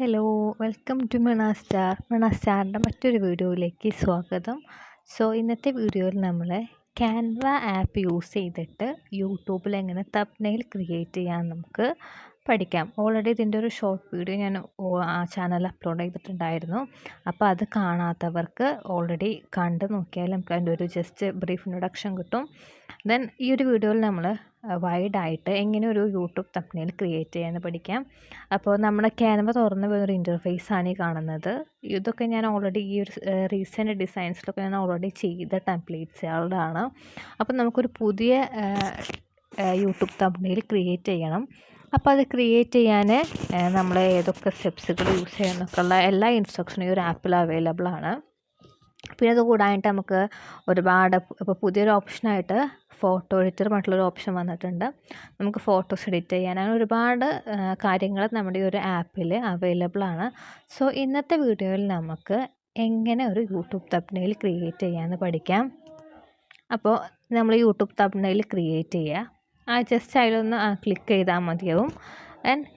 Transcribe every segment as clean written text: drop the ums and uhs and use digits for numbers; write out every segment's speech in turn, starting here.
Hello, welcome to മണാസ്റ്റാറിൻ്റെ മറ്റൊരു വീഡിയോയിലേക്ക് സ്വാഗതം. ഇന്നത്തെ വീഡിയോയിൽ നമ്മൾ ക്യാൻവ ആപ്പ് യൂസ് ചെയ്തിട്ട് യൂട്യൂബിൽ എങ്ങനെ തംബ്നെയിൽ ക്രിയേറ്റ് ചെയ്യാൻ നമുക്ക് പഠിക്കാം. ഓൾറെഡി ഇതിൻ്റെ ഒരു ഷോർട്ട് വീഡിയോ ഞാൻ ആ ചാനലിൽ അപ്ലോഡ് ചെയ്തിട്ടുണ്ടായിരുന്നു. അപ്പോൾ അത് കാണാത്തവർക്ക് ഓൾറെഡി കണ്ട് നോക്കിയാൽ നമുക്ക് അതിൻ്റെ ഒരു ജസ്റ്റ് ബ്രീഫ് ഇൻട്രൊഡക്ഷൻ കിട്ടും. ദെൻ ഈ ഒരു വീഡിയോയിൽ നമ്മൾ വൈഡായിട്ട് എങ്ങനെ ഒരു യൂട്യൂബ് തംബ്നെയിൽ ക്രിയേറ്റ് ചെയ്യാമെന്ന് പഠിക്കാം. അപ്പോൾ നമ്മുടെ ക്യാൻവ തുറന്ന് വരുന്നൊരു ഇൻ്റർഫേസാണ് ഈ കാണുന്നത്. ഇതൊക്കെ ഞാൻ ഓൾറെഡി ഈ ഒരു റീസെൻറ്റ് ഡിസൈൻസിലൊക്കെ ഞാൻ ഓൾറെഡി ചെയ്ത ടെംപ്ലേറ്റ്സുകളാണ്. അപ്പോൾ നമുക്കൊരു പുതിയ യൂട്യൂബ് തംബ്നെയിൽ ക്രിയേറ്റ് ചെയ്യണം. അപ്പോൾ അത് ക്രിയേറ്റ് ചെയ്യാൻ നമ്മൾ ഏതൊക്കെ സ്റ്റെപ്സുകൾ യൂസ് ചെയ്യുന്നൊക്കെയുള്ള എല്ലാ ഇൻസ്ട്രക്ഷനും ഈ ഒരു ആപ്പിൽ അവൈലബിൾ ആണ്. പിന്നെ അത് കൂടായിട്ട് നമുക്ക് ഒരുപാട് ഇപ്പോൾ പുതിയൊരു ഓപ്ഷനായിട്ട് ഫോട്ടോ എഡിറ്റർ മറ്റുള്ളൊരു ഓപ്ഷൻ വന്നിട്ടുണ്ട്. നമുക്ക് ഫോട്ടോസ് എഡിറ്റ് ചെയ്യാൻ അങ്ങനെ ഒരുപാട് കാര്യങ്ങൾ നമ്മുടെ ഈ ഒരു ആപ്പിൽ അവൈലബിൾ ആണ്. ഇന്നത്തെ വീഡിയോയിൽ നമുക്ക് എങ്ങനെ ഒരു യൂട്യൂബ് തംബ്നെയിൽ ക്രിയേറ്റ് ചെയ്യാമെന്ന് പഠിക്കാം. അപ്പോൾ നമ്മൾ യൂട്യൂബ് തംബ്നെയിൽ ക്രിയേറ്റ് ചെയ്യുക. ജസ്റ്റ് അതിലൊന്ന് ക്ലിക്ക് ചെയ്താൽ മതിയാവും.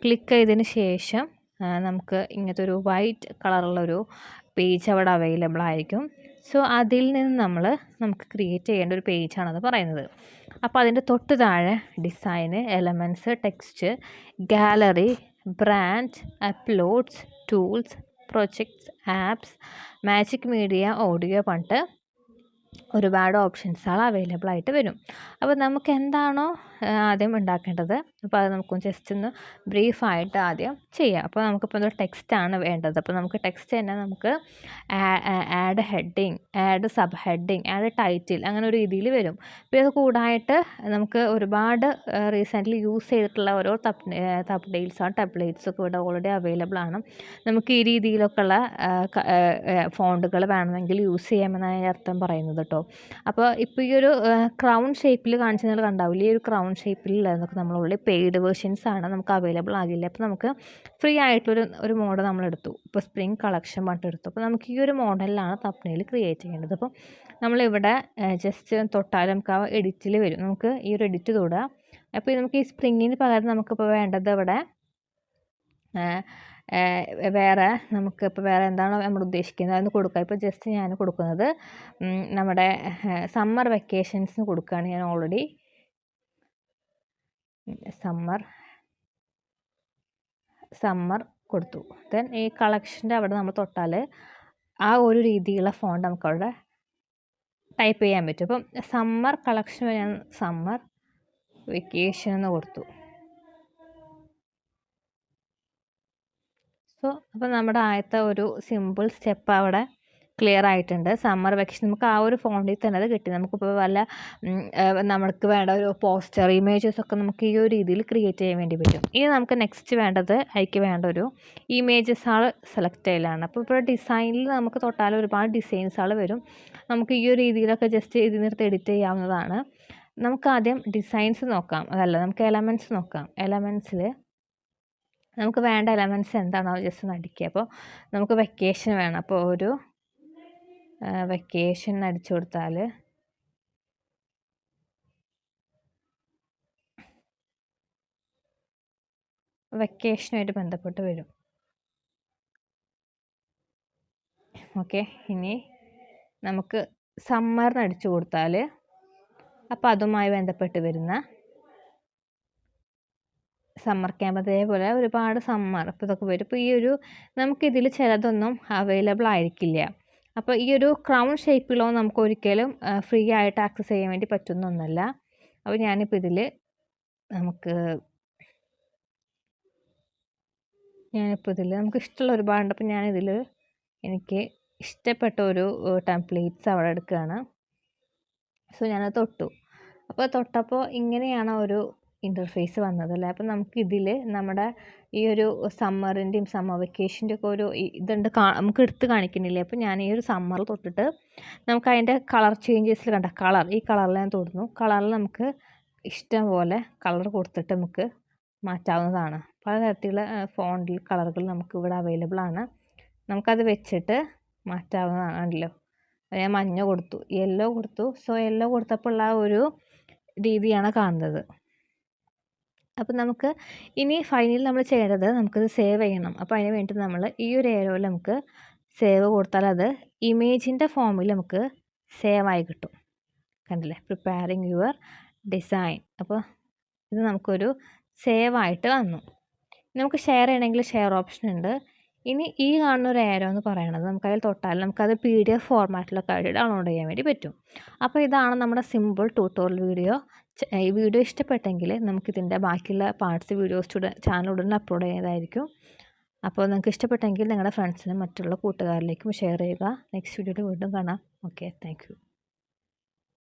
ക്ലിക്ക് ചെയ്തതിന് ശേഷം നമുക്ക് ഇങ്ങനത്തെ ഒരു വൈറ്റ് കളറുള്ളൊരു പേജ് അവിടെ അവൈലബിൾ ആയിരിക്കും. അതിൽ നിന്ന് നമുക്ക് ക്രിയേറ്റ് ചെയ്യേണ്ട ഒരു പേജാണത് പറയുന്നത്. അപ്പോൾ അതിൻ്റെ തൊട്ട് താഴെ design, elements, text, gallery, brand, uploads, tools, projects, apps, magic media, audio പറഞ്ഞിട്ട് ഒരുപാട് ഓപ്ഷൻസുകൾ അവൈലബിൾ ആയിട്ട് വരും. അപ്പോൾ നമുക്ക് എന്താണോ ആദ്യം ഉണ്ടാക്കേണ്ടത്, അപ്പോൾ അത് നമുക്ക് ജസ്റ്റ് ഒന്ന് ബ്രീഫായിട്ട് ആദ്യം ചെയ്യാം. അപ്പോൾ നമുക്കിപ്പോൾ ഒരു ടെക്സ്റ്റാണ് വേണ്ടത്. അപ്പോൾ നമുക്ക് ടെക്സ്റ്റ് തന്നെ നമുക്ക് add heading, add sub heading, add title അങ്ങനെ ഒരു രീതിയിൽ വരും. അപ്പോൾ ഇത് കൂടായിട്ട് നമുക്ക് ഒരുപാട് റീസെൻ്റ്ലി യൂസ് ചെയ്തിട്ടുള്ള ഓരോ ടെംപ്ലേറ്റ്സൊക്കെ ഇവിടെ ഓൾറെഡി അവൈലബിൾ ആണ്. നമുക്ക് ഈ രീതിയിലൊക്കെയുള്ള ഫോണ്ടുകൾ വേണമെങ്കിൽ യൂസ് ചെയ്യാമെന്നാണ് ഞാൻ അർത്ഥം പറയുന്നത് കേട്ടോ. അപ്പോൾ ഇപ്പോൾ ഈ ഒരു ക്രൗൺ ഷേപ്പിൽ കാണിച്ച് നിങ്ങൾ കണ്ടാവില്ല, ഈ ഒരു ക്രൗൺ ഷേപ്പിലുള്ളതൊക്കെ നമ്മളുള്ള പെയ്ഡ് വേർഷൻസ് ആണ്, നമുക്ക് അവൈലബിൾ ആകില്ല. അപ്പോൾ നമുക്ക് ഫ്രീ ആയിട്ടുള്ളൊരു മോഡൽ നമ്മളെടുത്തു. ഇപ്പോൾ സ്പ്രിംഗ് കളക്ഷൻ പറഞ്ഞിട്ട് എടുത്തു. അപ്പോൾ നമുക്ക് ഈ ഒരു മോഡലിലാണ് തംബ്നെയിൽ ക്രിയേറ്റ് ചെയ്യേണ്ടത്. അപ്പോൾ നമ്മളിവിടെ ജസ്റ്റ് തൊട്ടാൽ നമുക്ക് ആ എഡിറ്റിൽ വരും. നമുക്ക് ഈ ഒരു എഡിറ്റ് തൊടുക. അപ്പോൾ നമുക്ക് ഈ സ്പ്രിങ്ങിന് പകരം നമുക്കിപ്പോൾ വേണ്ടത് ഇവിടെ വേറെ നമുക്കിപ്പോൾ വേറെ എന്താണോ നമ്മൾ ഉദ്ദേശിക്കുന്നത് അതൊന്ന് കൊടുക്കുക. ഇപ്പോൾ ജസ്റ്റ് ഞാൻ കൊടുക്കുന്നത് നമ്മുടെ സമ്മർ വെക്കേഷൻസിന് കൊടുക്കുകയാണ് ഞാൻ ഓൾറെഡി. സമ്മർ കൊടുത്തു. ദെൻ ഈ കളക്ഷൻ്റെ അവിടെ നമ്മൾ തൊട്ടാൽ ആ ഒരു രീതിയിലുള്ള ഫോണ്ട് നമുക്കവിടെ ടൈപ്പ് ചെയ്യാൻ പറ്റും. അപ്പം സമ്മർ കളക്ഷൻ ഞാൻ സമ്മർ വെക്കേഷൻ എന്ന് കൊടുത്തു. അപ്പോൾ നമ്മുടെ ആദ്യത്തെ ഒരു സിമ്പിൾ സ്റ്റെപ്പ് അവിടെ ക്ലിയർ ആയിട്ടുണ്ട്. സമ്മർ വെക്കേഷൻ നമുക്ക് ആ ഒരു ഫോണ്ടിൽ തന്നെ അത് കിട്ടി. നമുക്കിപ്പോൾ വല്ല നമുക്ക് വേണ്ട ഒരു പോസ്റ്റർ ഇമേജസ് ഒക്കെ നമുക്ക് ഈ ഒരു രീതിയിൽ ക്രിയേറ്റ് ചെയ്യാൻ വേണ്ടി പറ്റും. ഇനി നമുക്ക് നെക്സ്റ്റ് വേണ്ടത് അതിലേക്ക് വേണ്ട ഒരു ഇമേജസ് ആൾ സെലക്ട് ചെയ്യലാണ്. അപ്പോൾ ഇപ്പോൾ ഡിസൈനിൽ നമുക്ക് തൊട്ടാൽ ഒരുപാട് ഡിസൈൻസ് ആൾ വരും. നമുക്ക് ഈ ഒരു രീതിയിലൊക്കെ ജസ്റ്റ് ഇതിൽ നിർത്തി എഡിറ്റ് ചെയ്യാവുന്നതാണ്. നമുക്ക് ആദ്യം ഡിസൈൻസ് നോക്കാം, അതല്ല നമുക്ക് എലമെൻറ്റ്സ് നോക്കാം. എലമെൻറ്റ്സിൽ നമുക്ക് വേണ്ട എലമെൻറ്റ്സ് എന്താണോ ജസ്റ്റ് ഒന്ന് അടിക്കുക. അപ്പോൾ നമുക്ക് വെക്കേഷൻ വേണം. അപ്പോൾ ഒരു വെക്കേഷൻ അടിച്ചു കൊടുത്താൽ വെക്കേഷനുമായിട്ട് ബന്ധപ്പെട്ട് വരും. ഓക്കെ, ഇനി നമുക്ക് സമ്മറിന് അടിച്ചു കൊടുത്താൽ അപ്പോൾ അതുമായി ബന്ധപ്പെട്ട് വരുന്ന സമ്മർ ക്യാമ്പ് അതേപോലെ ഒരുപാട് സമ്മർ അപ്പോൾ ഇതൊക്കെ വരും. ഇപ്പോൾ ഈ ഒരു നമുക്കിതിൽ ചിലതൊന്നും അവൈലബിൾ ആയിരിക്കില്ല. അപ്പോൾ ഈ ഒരു ക്രൗൺ ഷേപ്പിലോ നമുക്ക് ഒരിക്കലും ഫ്രീ ആയിട്ട് ആക്സസ് ചെയ്യാൻ വേണ്ടി പറ്റുന്നൊന്നുമല്ല. അപ്പോൾ ഞാനിപ്പോൾ ഇതിൽ നമുക്ക് ഇഷ്ടമുള്ള ഒരുപാടുണ്ട്. അപ്പോൾ ഞാനിതിൽ എനിക്ക് ഇഷ്ടപ്പെട്ട ഒരു ടെംപ്ലേറ്റ്സ് അവിടെ എടുക്കുകയാണ്. ഞാനത് തൊട്ടു. അപ്പോൾ തൊട്ടപ്പോൾ ഇങ്ങനെയാണ് ഒരു ഇൻ്റർഫേസ് വന്നതല്ലേ. അപ്പോൾ നമുക്കിതിൽ നമ്മുടെ ഈ ഒരു സമ്മറിൻ്റെയും സമ്മർ വെക്കേഷൻ്റെ ഒക്കെ ഒരു ഇതുണ്ട്, നമുക്ക് എടുത്ത് കാണിക്കുന്നില്ലേ. അപ്പോൾ ഞാൻ ഈ ഒരു സമ്മർ തൊട്ടിട്ട് നമുക്ക് അതിൻ്റെ കളർ ചേഞ്ചസിൽ കണ്ട ഈ കളറിൽ ഞാൻ തൊടുന്നു. കളറിൽ നമുക്ക് ഇഷ്ടം പോലെ കളർ കൊടുത്തിട്ട് നമുക്ക് മാറ്റാവുന്നതാണ്. പലതരത്തിലുള്ള ഫോണ്ടിൽ കളറുകൾ നമുക്ക് ഇവിടെ അവൈലബിൾ ആണ്. നമുക്കത് വെച്ചിട്ട് മാറ്റാവുന്നതാണല്ലോ. ഞാൻ മഞ്ഞ കൊടുത്തു, യെല്ലോ കൊടുത്തു. യെല്ലോ കൊടുത്തപ്പോൾ ഉള്ള ഒരു രീതിയാണ് കാണുന്നത്. അപ്പോൾ നമുക്ക് ഇനി ഫൈനൽ നമ്മൾ ചെയ്യേണ്ടത് നമുക്കിത് സേവ് ചെയ്യണം. അപ്പോൾ അതിന് വേണ്ടി നമ്മൾ ഈ ഒരു ഏരോയിൽ നമുക്ക് സേവ് കൊടുത്താൽ അത് ഇമേജിൻ്റെ ഫോമിൽ നമുക്ക് സേവ് ആയി കിട്ടും. കണ്ടില്ലേ, പ്രിപ്പയറിങ് യുവർ ഡിസൈൻ. അപ്പോൾ ഇത് നമുക്കൊരു സേവ് ആയിട്ട് വന്നു. നമുക്ക് ഷെയർ ചെയ്യണമെങ്കിൽ ഷെയർ ഓപ്ഷൻ ഉണ്ട്. ഇനി ഈ കാണുന്ന ഒരു ഏരോ എന്ന് പറയുന്നത് നമുക്കതിൽ തൊട്ടാൽ നമുക്കത് PDF ഫോർമാറ്റിലൊക്കെ ആയിട്ട് ഡൗൺലോഡ് ചെയ്യാൻ വേണ്ടി പറ്റും. അപ്പോൾ ഇതാണ് നമ്മുടെ സിമ്പിൾ ട്യൂട്ടോറിയൽ വീഡിയോ. ഈ വീഡിയോ ഇഷ്ടപ്പെട്ടെങ്കിൽ നമുക്കിതിൻ്റെ ബാക്കിയുള്ള പാർട്സ് വീഡിയോസ് ചാനൽ ഉടനെ അപ്ലോഡ് ചെയ്യുന്നതായിരിക്കും. അപ്പോൾ നിങ്ങൾക്ക് ഇഷ്ടപ്പെട്ടെങ്കിൽ നിങ്ങളുടെ ഫ്രണ്ട്സിനും മറ്റുള്ള കൂട്ടുകാരിലേക്കും ഷെയർ ചെയ്യുക. നെക്സ്റ്റ് വീഡിയോയിൽ വീണ്ടും കാണാം. Okay, thank you.